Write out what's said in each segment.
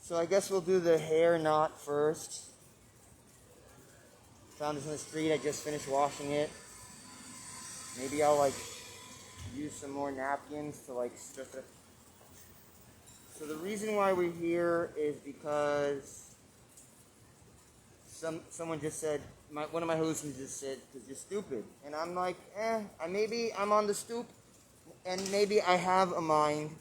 So I guess we'll do the hair knot first. Found this in the street. I just finished washing it. Maybe I'll use some more napkins to strip it. So the reason why we're here is because someone just said, one of my hostess just said, because you're stupid. And I'm like, maybe I'm on the stoop, and maybe I have a mind.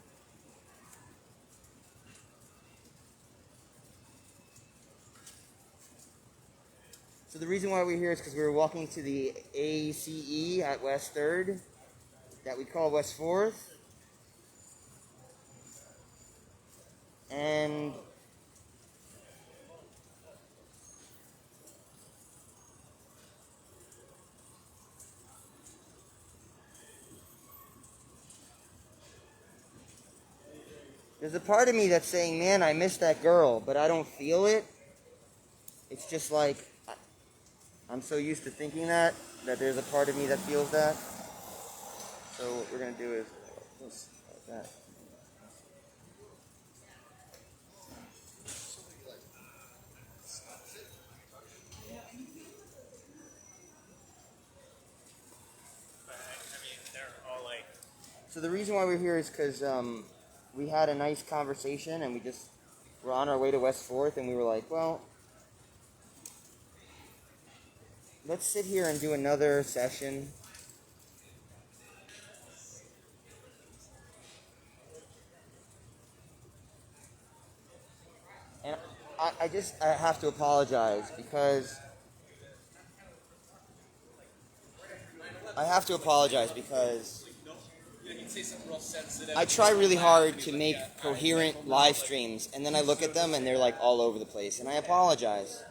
So the reason why we're here is because we were walking to the ACE at West 3rd, that we call West 4th. And there's a part of me that's saying, man, I miss that girl, but I don't feel it. It's just like, I'm so used to thinking that there's a part of me that feels that. So what we're going to do is, like that. So the reason why we're here is because we had a nice conversation, and we're on our way to West 4th, and we were like, well, let's sit here and do another session. And I have to apologize because I try really hard to make coherent live streams, and then I look at them and they're all over the place, and I apologize.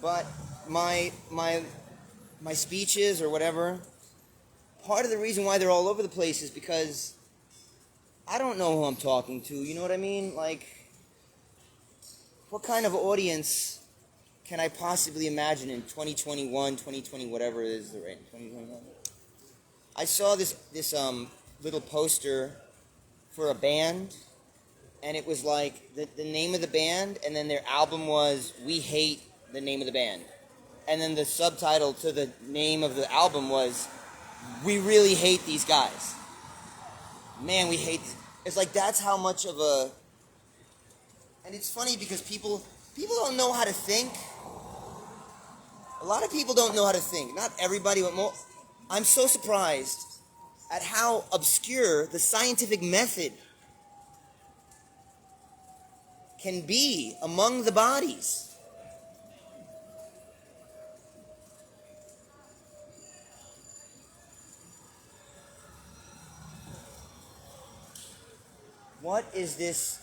But my speeches or whatever, part of the reason why they're all over the place is because I don't know who I'm talking to, you know what I mean? What kind of audience can I possibly imagine in 2021, 2020, whatever it is, right? 2021. I saw this little poster for a band, and it was the name of the band, and then their album was "We Hate the Name of the Band," and then the subtitle to the name of the album was "We Really Hate These Guys." Man, we hate. It's that's how much of a. And it's funny because people don't know how to think. A lot of people don't know how to think. Not everybody, but more. I'm so surprised at how obscure the scientific method can be among the bodies. What is this?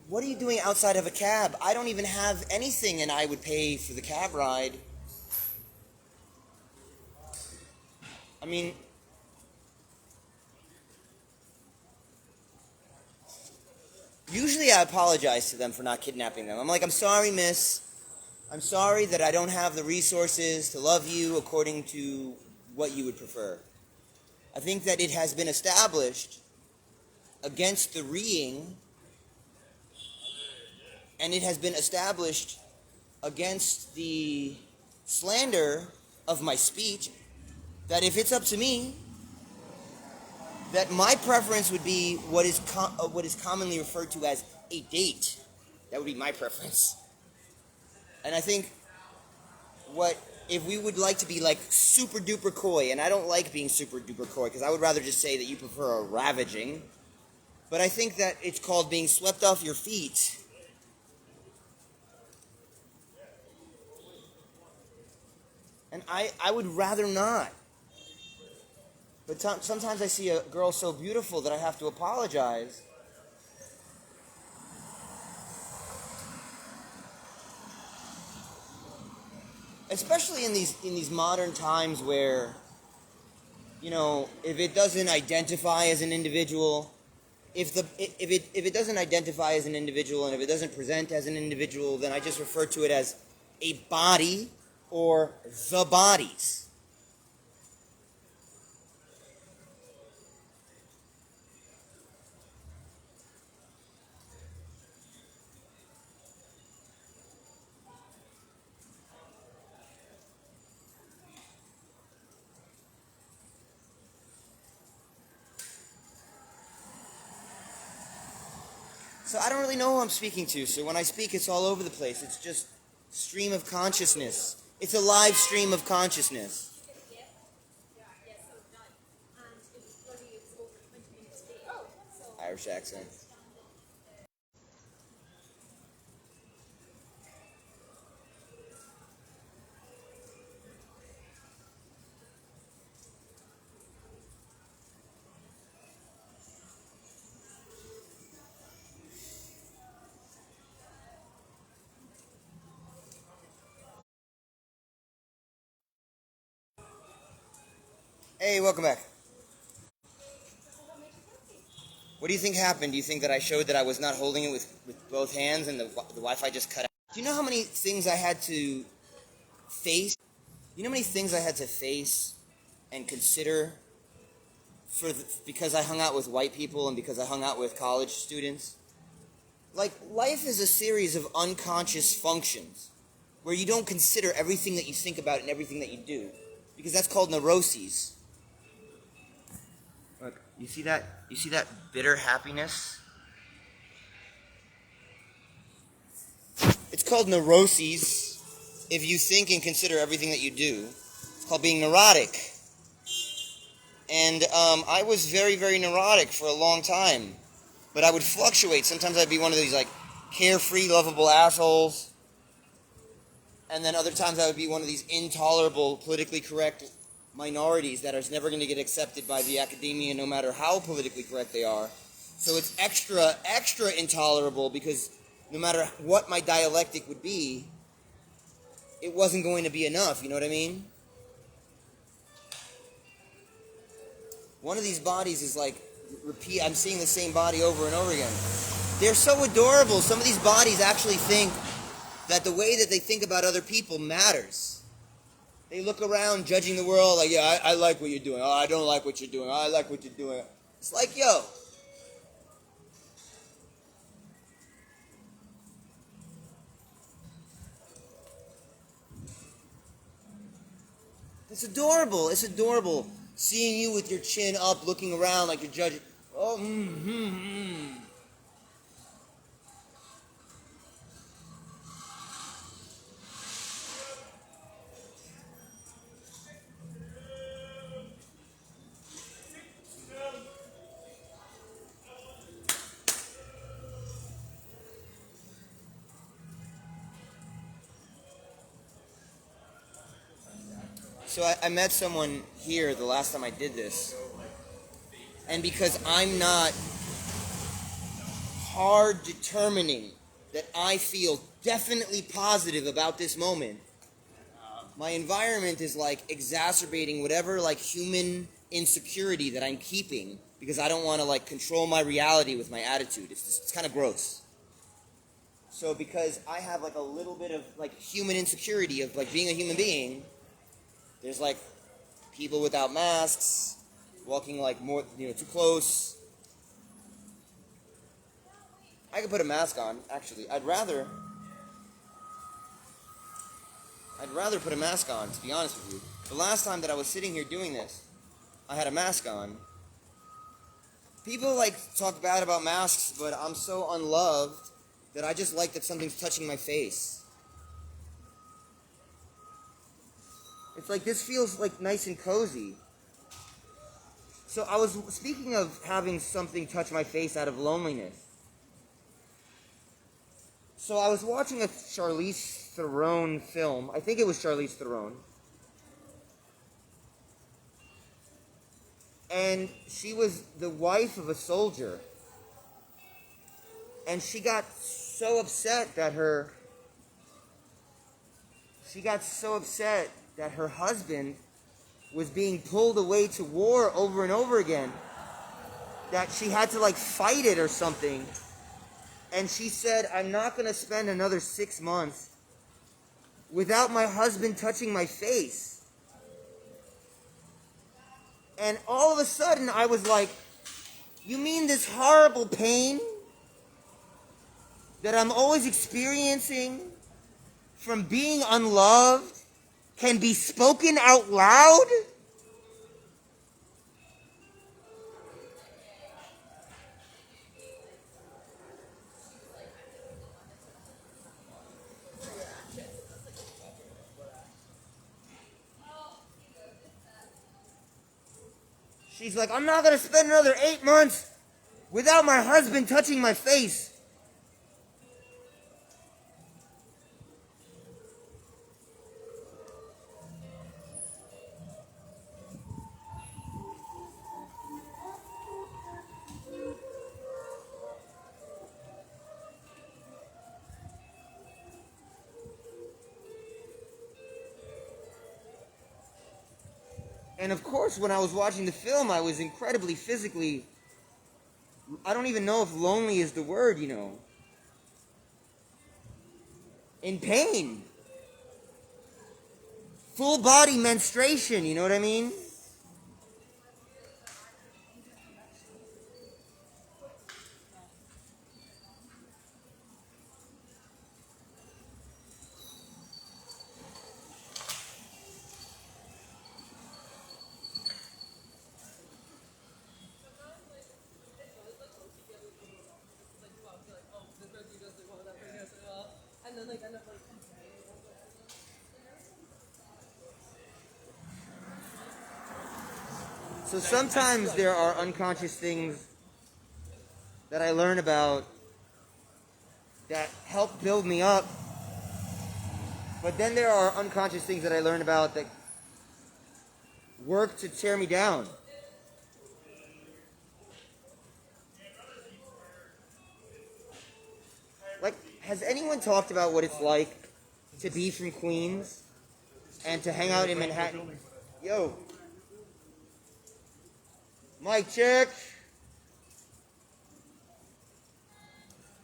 What are you doing outside of a cab? I don't even have anything, and I would pay for the cab ride. I mean, usually I apologize to them for not kidnapping them. I'm like, I'm sorry, miss. I'm sorry that I don't have the resources to love you according to what you would prefer. I think that it has been established against the reeing, and it has been established against the slander of my speech, that if it's up to me, that my preference would be what is commonly referred to as a date. That would be my preference. And I think if we would like to be super duper coy, and I don't like being super duper coy because I would rather just say that you prefer a ravaging, but I think that it's called being swept off your feet. And I would rather not. But sometimes I see a girl so beautiful that I have to apologize. Especially in these modern times where, if it doesn't identify as an individual, if it doesn't identify as an individual, and if it doesn't present as an individual, then I just refer to it as a body or the bodies. So I don't really know who I'm speaking to. So when I speak, it's all over the place. It's just stream of consciousness. It's a live stream of consciousness. Irish accent. Hey, welcome back. What do you think happened? Do you think that I showed that I was not holding it with both hands and the Wi-Fi just cut out? Do you know how many things I had to face? You know how many things I had to face and consider because I hung out with white people and because I hung out with college students? Like, life is a series of unconscious functions where you don't consider everything that you think about and everything that you do, because that's called neuroses. Look, you see that? You see that bitter happiness? It's called neuroses if you think and consider everything that you do. It's called being neurotic. And I was very, very neurotic for a long time. But I would fluctuate. Sometimes I'd be one of these, like, carefree, lovable assholes. And then other times I would be one of these intolerable, politically correct minorities that are never going to get accepted by the academia no matter how politically correct they are. So it's extra, extra intolerable because no matter what my dialectic would be, it wasn't going to be enough, you know what I mean? One of these bodies is like, repeat, I'm seeing the same body over and over again. They're so adorable. Some of these bodies actually think that the way that they think about other people matters. They look around judging the world like, yeah, I like what you're doing. Oh, I don't like what you're doing. Oh, I like what you're doing. It's like, yo. It's adorable. It's adorable. Seeing you with your chin up, looking around like you're judging. Oh, So I met someone here the last time I did this. And because I'm not hard determining that I feel definitely positive about this moment, my environment is like exacerbating whatever like human insecurity that I'm keeping because I don't want to like control my reality with my attitude. It's kind of gross. So because I have like a little bit of like human insecurity of like being a human being, there's like people without masks, walking like more, too close. I could put a mask on, actually. I'd rather put a mask on, to be honest with you. The last time that I was sitting here doing this, I had a mask on. People like talk bad about masks, but I'm so unloved that I just like that something's touching my face. It's like this feels like nice and cozy. So I was speaking of having something touch my face out of loneliness. So I was watching a Charlize Theron film. I think it was Charlize Theron. And she was the wife of a soldier. And she got so upset that her husband was being pulled away to war over and over again, that she had to like fight it or something. And she said, I'm not going to spend another 6 months without my husband touching my face. And all of a sudden I was like, you mean this horrible pain that I'm always experiencing from being unloved can be spoken out loud? She's like, I'm not gonna spend another 8 months without my husband touching my face. And of course, when I was watching the film, I was incredibly physically, I don't even know if lonely is the word, in pain. Full body menstruation, you know what I mean? So sometimes there are unconscious things that I learn about that help build me up. But then there are unconscious things that I learn about that work to tear me down. Like, has anyone talked about what it's like to be from Queens and to hang out in Manhattan? Yo. Mic check.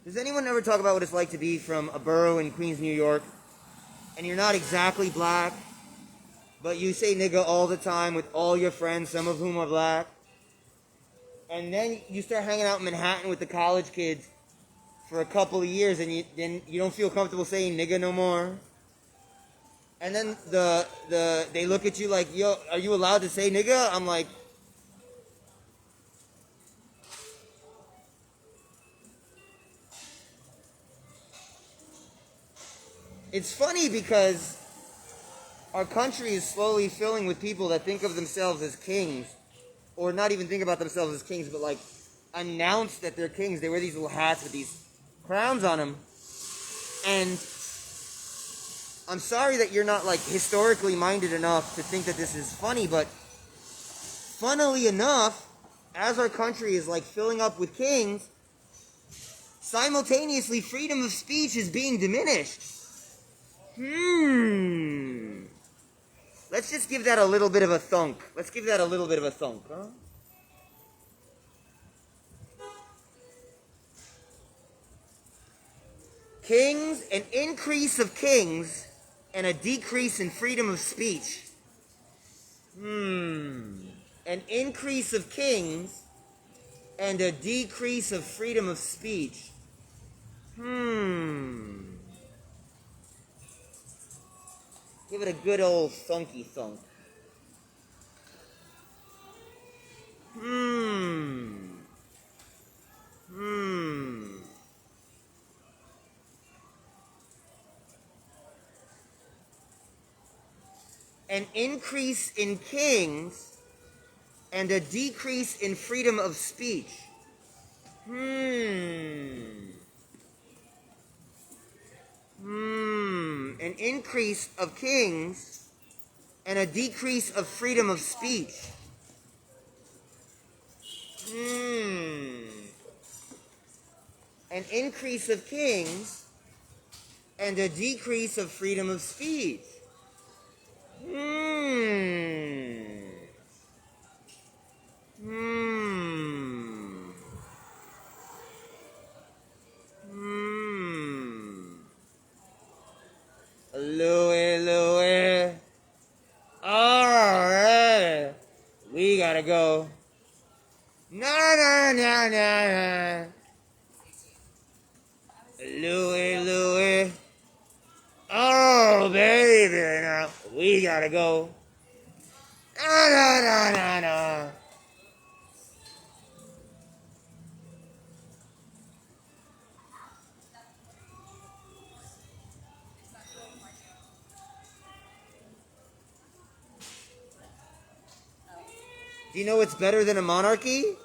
Does anyone ever talk about what it's like to be from a borough in Queens, New York, and you're not exactly black, but you say nigga all the time with all your friends, some of whom are black, and then you start hanging out in Manhattan with the college kids for a couple of years, and then you don't feel comfortable saying nigga no more? And then they look at you like, yo, are you allowed to say nigga? I'm like, it's funny because our country is slowly filling with people that think of themselves as kings, or not even think about themselves as kings, but like announce that they're kings. They wear these little hats with these crowns on them. And I'm sorry that you're not like historically minded enough to think that this is funny, but funnily enough, as our country is like filling up with kings, simultaneously freedom of speech is being diminished. Let's just give that a little bit of a thunk. Let's give that a little bit of a thunk, huh? Kings, an increase of kings, and a decrease in freedom of speech. An increase of kings and a decrease of freedom of speech. Give it a good old thunky thunk. An increase in kings and a decrease in freedom of speech. An increase of kings and a decrease of freedom of speech. An increase of kings and a decrease of freedom of speech. Louie, Louie. Alright. We gotta go. Na na na na na. Louie, Louie. Oh, baby, now we gotta go. Na na na na na. Do you know what's better than a monarchy?